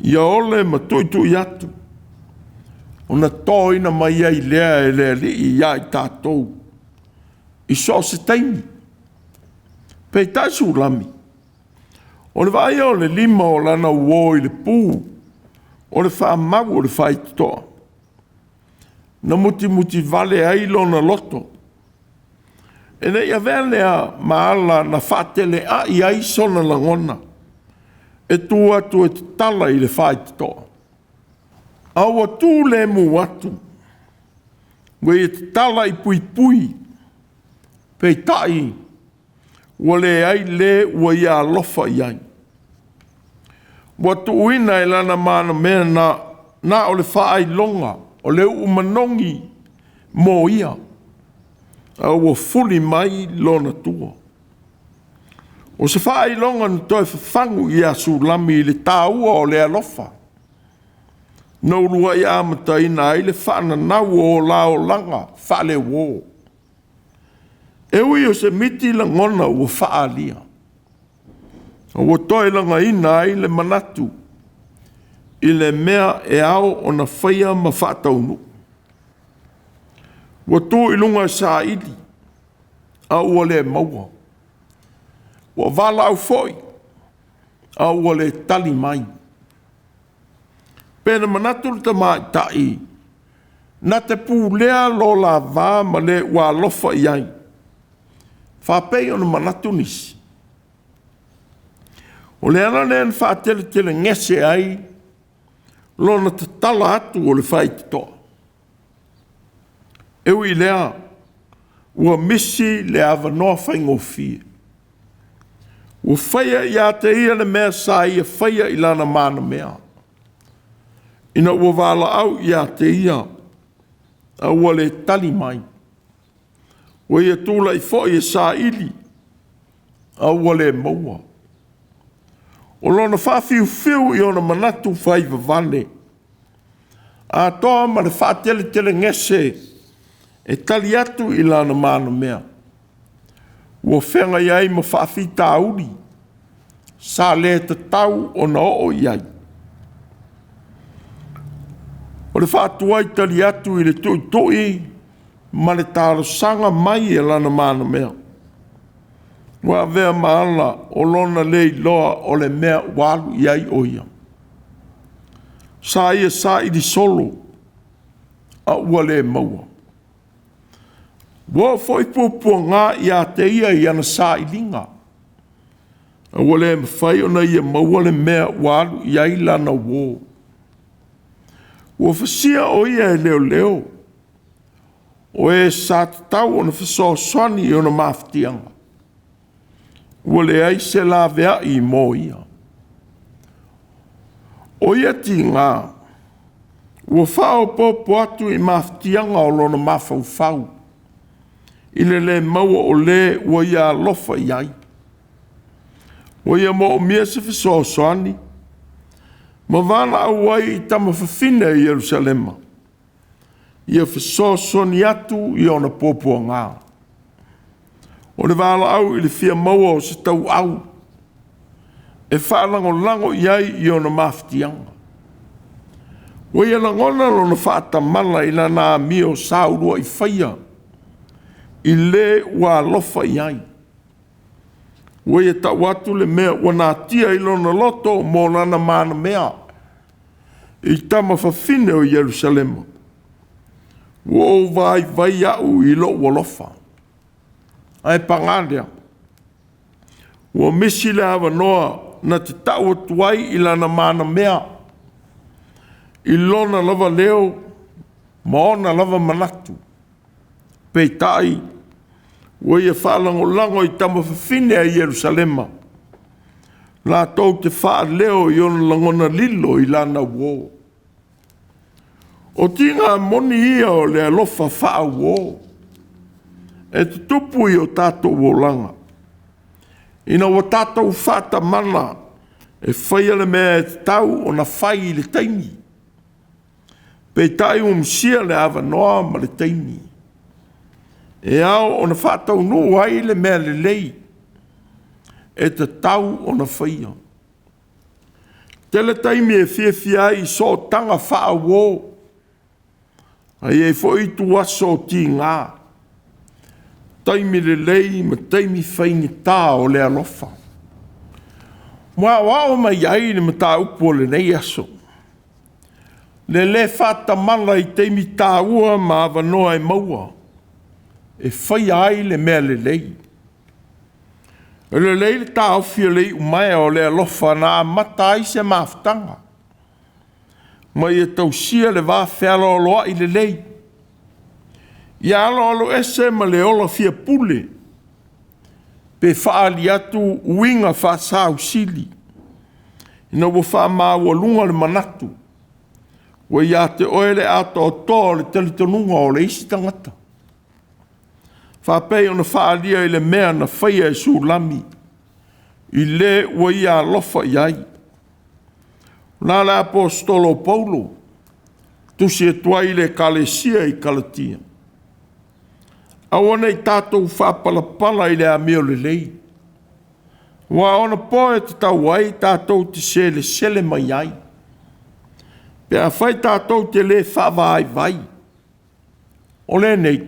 Speaker 1: Ia ole ma tui atu. Ona tōina mai ai lea e le li i ia i tātou. I so se Taimi. Pei tai lami. O le vai o le lima o lana uo i le pū. O le whaamagu o le whaitoa. Na muti vale ai lona loto. E nei a velea maala na whatele a i ai sona langona. E tu atu e te tala i le whaitoa. Aua tū le mu atu. Wei e te tala i pui. Pei tai. Ua le ai le ua ia alofa i ai. Ua tu uina e lana mana mea na o le whaai longa. O le umanongi mō ia. Ua fuli mai lona tua. O se whaai longa na toi whawhangu i a sulami le tāua o le alofa. No lua i amata ina ai le whaana nau o la o langa, whale wō. E ui o se miti la ngona ua whaalia. Ua toi langa ina ai le manatu. I le mea e ao o na whaia ma whaataunu. Ua tū i lunga sa ili. A ua le maua. Ua wala au foi. A ua le tali mai. Pena manatu le tamai tai. Na te pūlea lo la vā ma le ua alofa i ai. Whapei o na manatu nisi. O le ana nen whaatele ngese ai. Lona te tala atu o le whaitoa. Ewi lea. Ua misi le avanoa whaingofie. Ua whaia i a te ia le mea sa ia whaia i lana mana mea. Ina ua wala au i a te ia. A ua le tali mai. Ua ia tūla i fo i sa ili. A ua le maua. O lona whawhiu i ona manatu whaiva vane. A toa ma le whaatele ngese. E tali atu i lana mana mea. Ua whenga iai ma whawhita uri. Sa le te tau o na o iai. O le whaatuai tali atu i le tui ma le tāro sanga mai e lana mana mea. Wa vea maala o lona lei loa o le mea walu iai oia. Sa ia sa i di solo a ua le maua. Wa foi pupua ngā i a te ia i ana sa i linga. A ua le mawhai o na ia maua le mea walu iai lana wō. Ua whasia o ia e leo. O e sa te tau o na whaso swani o na mafutianga. Ua le ai se la vea i mō ia. O ia ti ngā. Ua whao popo atu i mafutianga o lona mafau. I le maua o le ua ia alofa i ai. Ua ia mo o mia se whaso swani. Ma vana au ai i tama whawhine i Jerusalema. Ia whaso swani atu i ona popo ngā. O le wala au i le fia maua o se tau au. E whaalango iai i ona mafutianga. O ia langona lona whaatamala i lana mio saurua i whaia. I le ua alofa iai. O ia tau atu le mea ua nā tia i lona loto mō lana mana mea. I tama whawhine o Jerusalema. O vai au i lo walofa. Ai pangandea. Ua misi le hawa noa na te tau tuai i lana mana mea. I lona lava leo, maona lava manatu. Pei tai, ua ia whalango lango i tama whawhine a Jerusalema. La tau te wha leo i ona langona lilo i lana wō. O tinga moni ia o le alofa wha wō. E te tupu i o tātou wōlanga. Ina o tātou whata mana e whaia le mea e te tau o na whai le taimi. Pe tai msia le awa noa ma le taimi. E ao o na whatau no ai le mea lelei. E te tau o na whaia. Tele taimi e whiawhia i so tanga wha wō. Ai e fo i tu aso ti ngā. Taimi lelei ma taimi faigatā o le alofa. Mua wao mai ai le mata upo le nei aso. Le whata mala i taimi tāua ma avanoa e maua. E whai ai le mea lelei. E lelei le tā ofia lei umai o le alofa na mata ai se Mafutaga. Mai e tausia le wā whialo loa i lelei. Ia alo ese ma le ola fia pule. Pe whaali atu uinga wha sau sili. Ina wo wha māua lunga le manatu. Wa ia te oele ato o tō le talitonunga o le isi tangata. Wha pei ona whaalia i le mea na whaia e sulami. I le wa ia lofa iai. Nā le apostolo Paulo. Tusi e tuai le kalesia i kalatia. Awana i tātou whapalapala i le amio lelei. Wa ona poe te tau ai tātou te sele mai ai. Pe a whai tātou te le whawai vai. O le nei,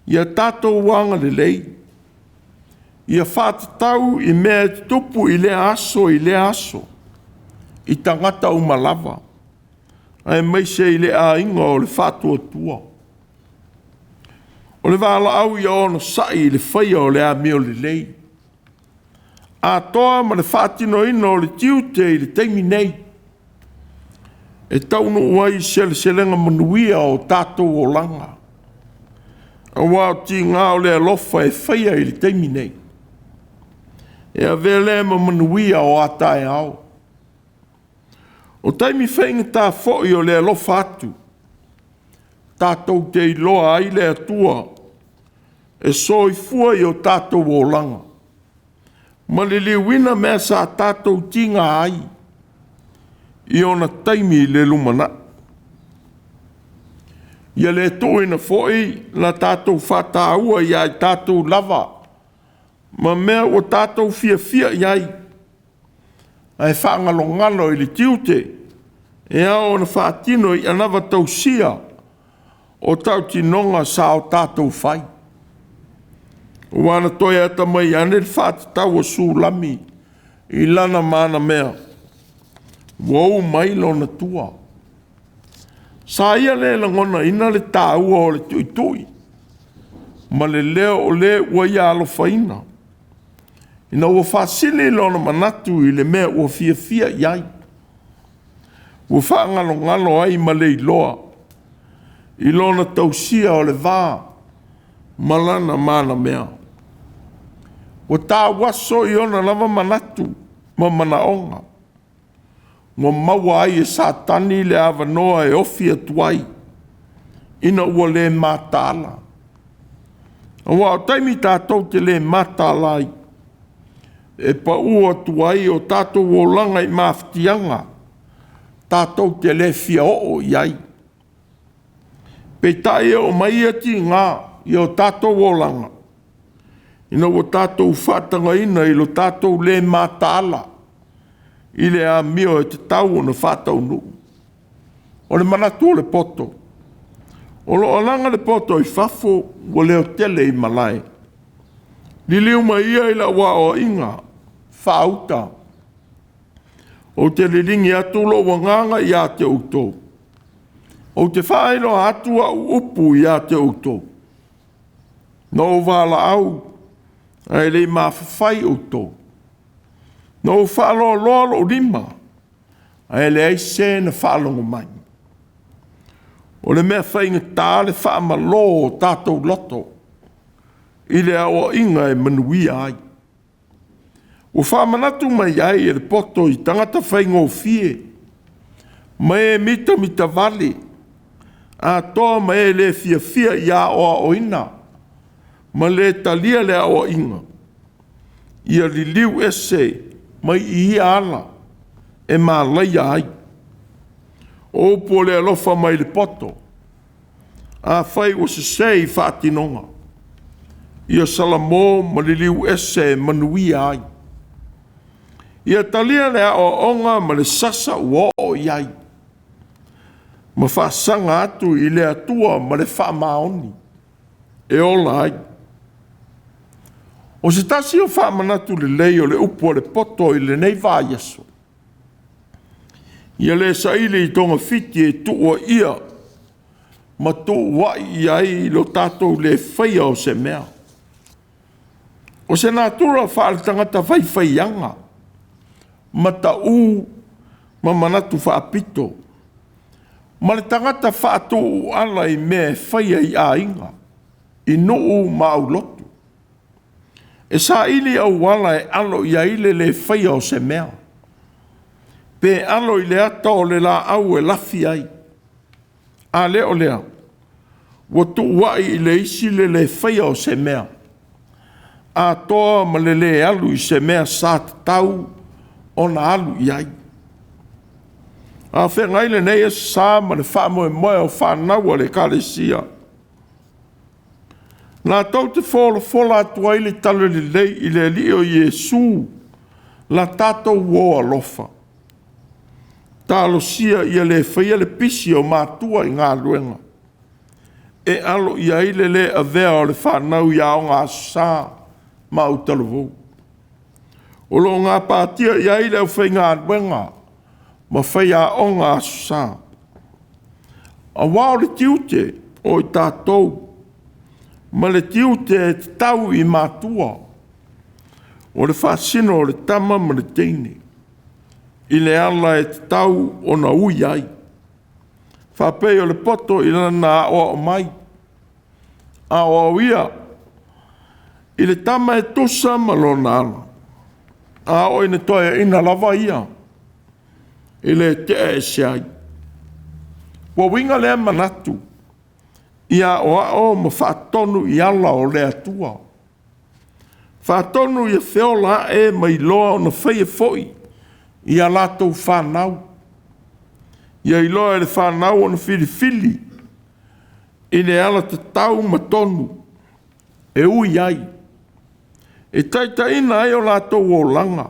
Speaker 1: ia tātou wanga lelei. Ia whātatau i mea te tupu i le aso. I tangata umalava. Ai mai se i le a inga o le whātua tua. O le wala au i ona sai le whaia o le amio lelei. A toa ma le whātino ino o le tiute i le taimi nei. E taunu uai selenga manuia o tātou o langa. A wao ti ngā o le alofa e whaia i le taimi nei. E a vele ma manuia o atae ao. O taimi whainga tā fōi o le alofa atu. Tātou te iloa ai le atua. E soi fua i o tātou o langa. Ma le liwina mea sa tātou tinga ai. I ona taimi le lumana. Ia le toina foi la tātou whataua i ai tātou lava. Ma mea o tātou fia iai. Ai whaangalongalo i le tiute. E ao na whaatino i anawa tausia. O tau tinonga sa o tātou whai. Wana toi ata mai ane le whaatitau o sulami. I lana mana mea. Wau mai lona tua. Sa ia le langona ina le tāua o le tuitui. Ma le leo o le ua ia alofa ina. Ina ua whaasili lona manatu i le mea ua fia iai. Ua whaangalo ai ma le iloa. I lona tausia o le vā. Malana mana mea. Ua tā waso i ona lava manatu ma manaonga. Ngā maua ai e satani le awanoa e ofi atuai. Ina ua le mātala. Ua o taimi tātou te le mātala ai. E pa ua atuai o tātou o langa i mafutianga. Tātou te le fia o iai. Pe tae o mai ati ngā i o tātou o langa. Ina o tātou whatanga ina i lo tātou le mātala. I le a mio e te tau o na whatau nu. O le manatu o le poto. O lo alanga le poto i whafo o leo tele i malai. Ni liu mai ia i la wa o inga. Whauta. O te liringi atu lo wanganga i a te Autū. O te whaelo atua upu i a te Autū. No wala au. Ai le mawhawhai Autū. No whaalo lolo rima. Ai le aise na whaalongo mai. O le mea whaingatā le whaamalo o tātou loto. I le awa inga e manuia ai. Ua whaamanatu mai ai e le poto I tangata whaingofie. Mai e mita vale. A toa mai e le fia ia o oina. Ma le talia le o inga. Ia li liu ese mai I ala. E ma laia ai. O po le alofa mai le poto. A whai o se sei whaatinonga. Ia salamo ma le liu ese manuia ai. Ia talia le o onga ma le sasa ua o iai. Ma whaasanga atu I le atua ma le whaamaoni. E ola ai. O se tasi o whaamanatu le lei o le upo le poto I le nei vāiaso. Ia le saile I tonga fiti e tuua ia. Ma tuua iai lo tātou le whaia o se mea. O se nātura whaaletangata whaiwhaianga. Ma tau ma manatu whaapito. Ma le tangata whaatou ala I mea whaia I a inga. I nuu ma au lotu. E sa ili au wala e alo ia ile le whaia o se mea. Pe alo I le ata o le la au e lafi ai. A leo lea. Wa tu wai I le isi le whaia o se mea. A toa ma le alu I se mea sa tau o na alu iai. A whengai le nei e sa ma le wha moe moe o whanau le kalesia. Nā tau te fola atua I le talo le lei I le li o Iesu. La tātou o alofa. Tālo sia ia le whaia le pisi o Mātua I Gāluega. E alo ia I le a vea o le whanau ia o ngā sā ma utalavou. O lo ngā pātia ia I le au whai Gāluega. Ma whaia o ngā sā. A wao le tiute o I tātou. Ma le tiu te tau I Matua. O le whaasino o le tama ma le teine. I le ala e tau o na ui ai. Whapei o le poto I lana o mai. A o ia. I le tama e tusa ma lo na ala. A o ina toia ina lava ia. I le te e se ai. Wa winga le manatu. Ia o ma whaatonu I ala o le atua. Whaatonu I whiola e mai loa o na whaia foi. Ia lātou whanau. Ia I loa e le whanau o na whiri. I le ala te tau ma tonu. E ui ai. E taita ina ai o lātou o langa.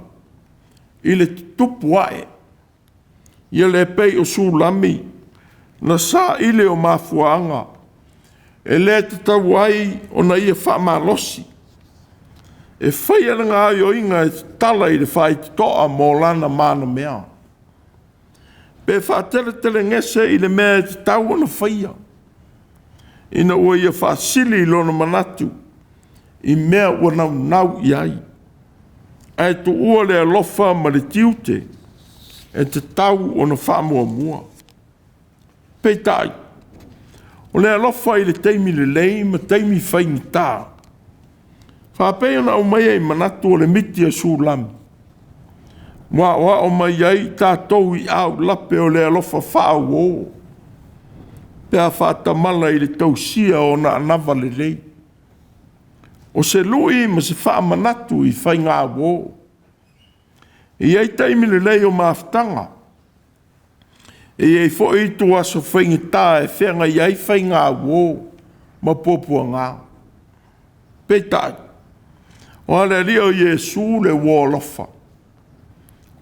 Speaker 1: I le TAPUA'IGA. Ia le pei o sulami. Na sa ile o mafuanga. E le te tau ai o na ia whaamalosi. E whaia ngā o inga e tala I le whai toa mō lana mana mea. Pe whaatele ngese I le mea e te tau na whaia. Ina ua ia whaasili I lona manatu. I mea ua nau I ai. Ai tu ua le alofa ma le tiute. E te tau o na whaamua mua. Peitai. O le alofa I le Taimi lelei ma Taimi faigatā. Whapea na o mai ai manatu o le miti a sulami. Wa o mai ai tātou I au lape o le alofa whaau o. Pea whaatamala I le tausia o na anawa lelei. O se lui ma se whaamanatu I whaingā o. I ai Taimi lelei o Mafutaga. E ei fo I tu aso faigatā e whenga I ai whaingā o ma popua ngā. Peitai. O ale lia o Iesu le alofa.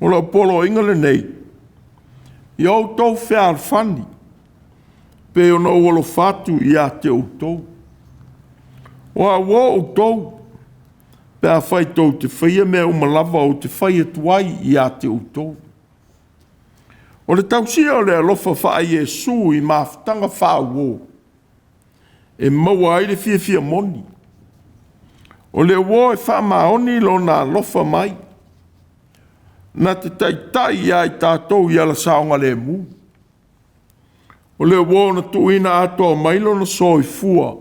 Speaker 1: O la polo inga le nei. I au tau whea alwhani. Pe o na ualofatu I a te Autū. O a Autū. Pe a Faitau te whaia mea umalava o te whaia tuai I a te Autū. O le tausia o le alofa wha Iesu I Mafutaga whao o. E maua ai le fia moni. O le wo e wha maoni lo na alofa mai. Na te taitai ai tātou I ala saonga le mu. O le wo na tuina ato mai lo na soifua.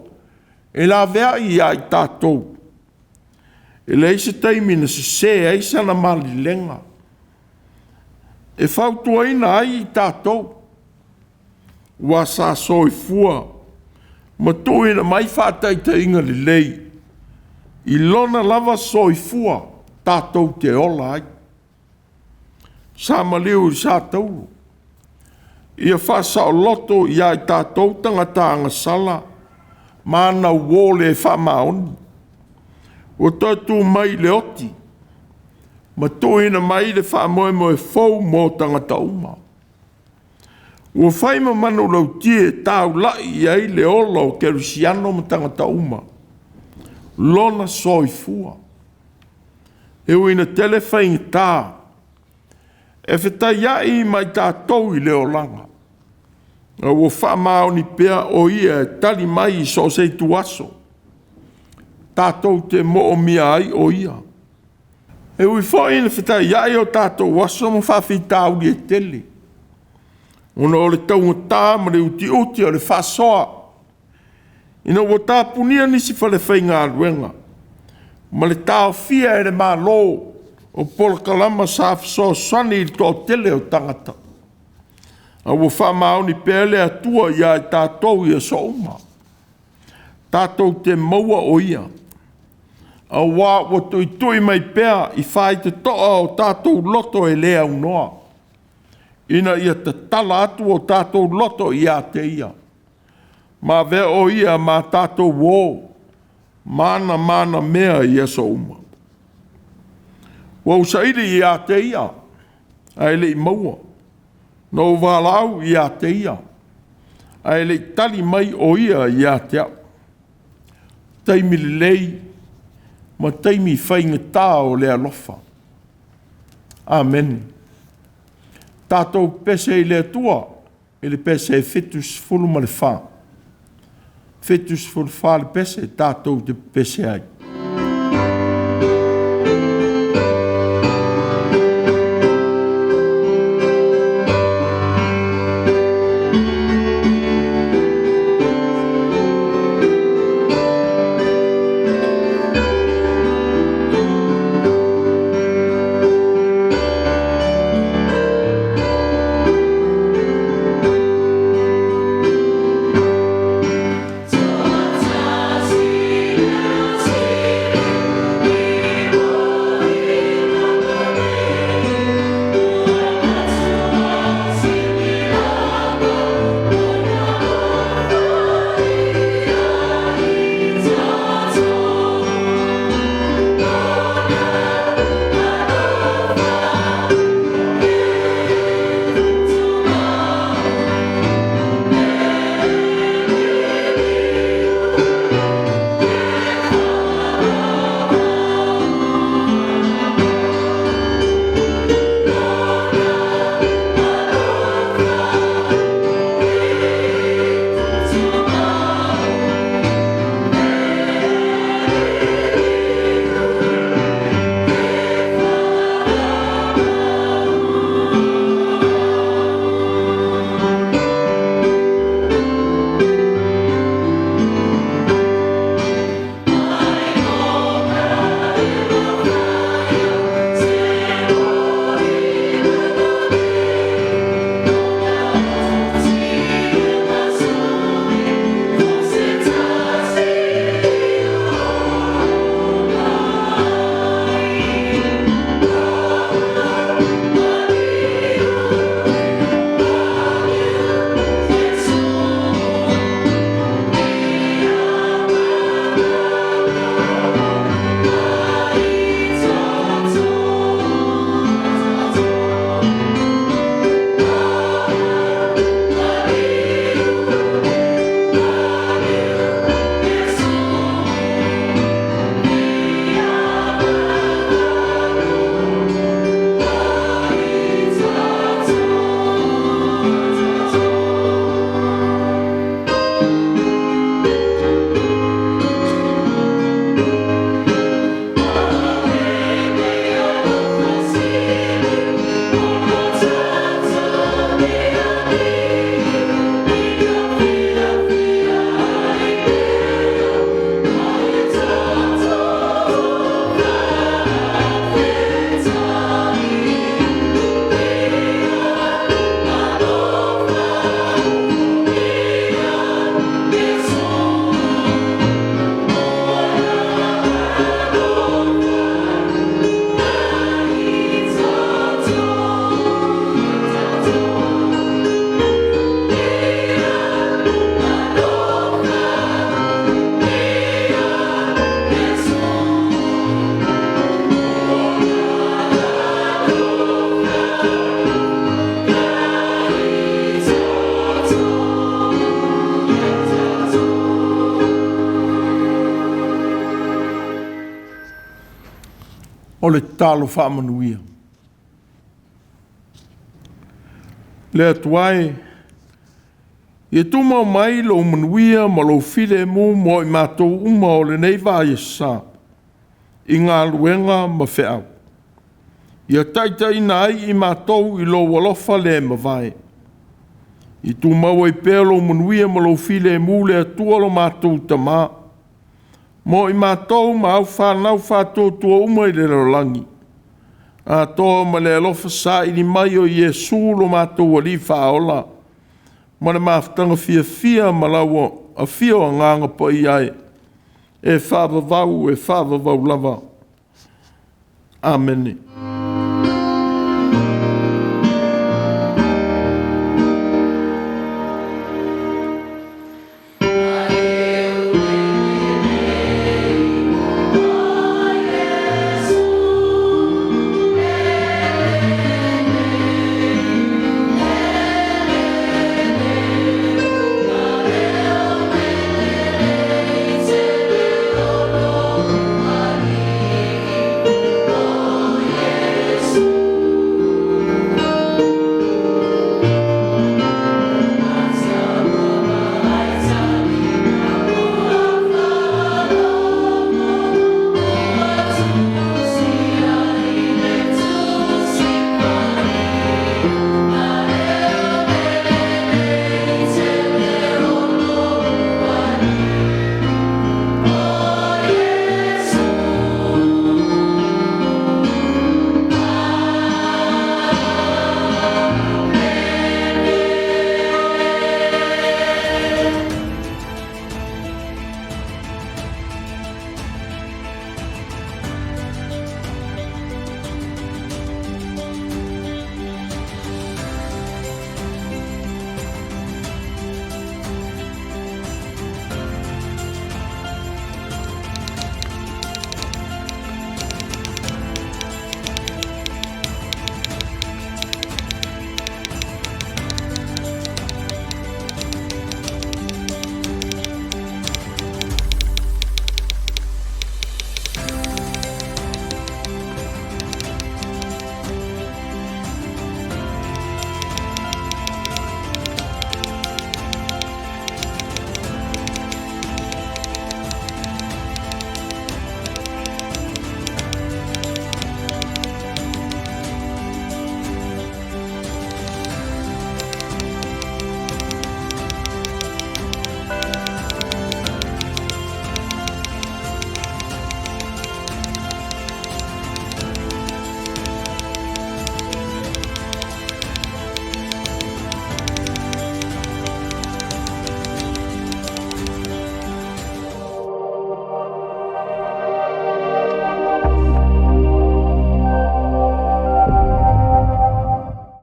Speaker 1: E la vea I ai tātou. E lei se taimi na se ai sana malilenga. E fautuaina ai I tātou. Ua sa soifua. Ma tuina mai whātaitainga lelei. I lona lava soifua tātou te ola ai. Sa maliu I sa tauru. Ia whasa o loto ia I tātou tangata angasala. Mana wole whamaoni. O tatu mai le oti. Ma tuina mai le whamoe moe fau mō tangata uma. Ua whaima manu lau tie tau lai ai le ola o kerusiano ma tangata uma. Lona soifua. E uina tele faigatā. E whetai ai mai tātou I le olanga. Ua whamaoni pea o ia tali mai I so se tuaso. Tātou te mo o mia ai o ia. E ui fōi ina whetai ai o tātou waso mo whawhitau li e tele. Ona o le taunga tā ma le uti uti o le whasoa. Ina o tāpunia nisi whale whai ngā ruenga. Ma le tāo fia e le mā lō o pola kalama sa whasoa sani I tō tele o tangata. A ua whamaoni pēle atua ia I tātou ia so uma. Tātou te maua o ia. A wā o tui mai pēa I whai te toa o tātou loto e lea unoa. Ina ia te tala atu o tātou loto I a te ia. Ma vea o ia ma tātou wō. Mana mea ia so uma. Wa usairi I a te ia. A ele I maua. No walau I a te ia. A ele tali mai o ia I a te au. Taimi lelei. Ma taimi faigatā o le alofa. Amen. Tātou pese I le atua, I le pese e fetus fulu ma le whā. Fetus fulu whā le pese, tātou te pese ai.
Speaker 3: See
Speaker 1: o le talo whaamanuia. Le atuai, ia tuma o mai lo manuia ma lo file mu mo i mātou uma o le nei vai sa, i ngā luenga ma Faitau. Ia taitai nai i mātou i lo alofa le ma vai. I tuma o i pēr lo manuia ma lo file mu le atua lo mātou tamā, mo i mātou ma au whanau whātou tua uma i le rolangi. A toa ma le alofa sa i ni mai o Iesu lo mātou ali whaola. Ma le Mafutaga fia ma laua a fia o nganga pa i ai. E whaavavau lava. Amen.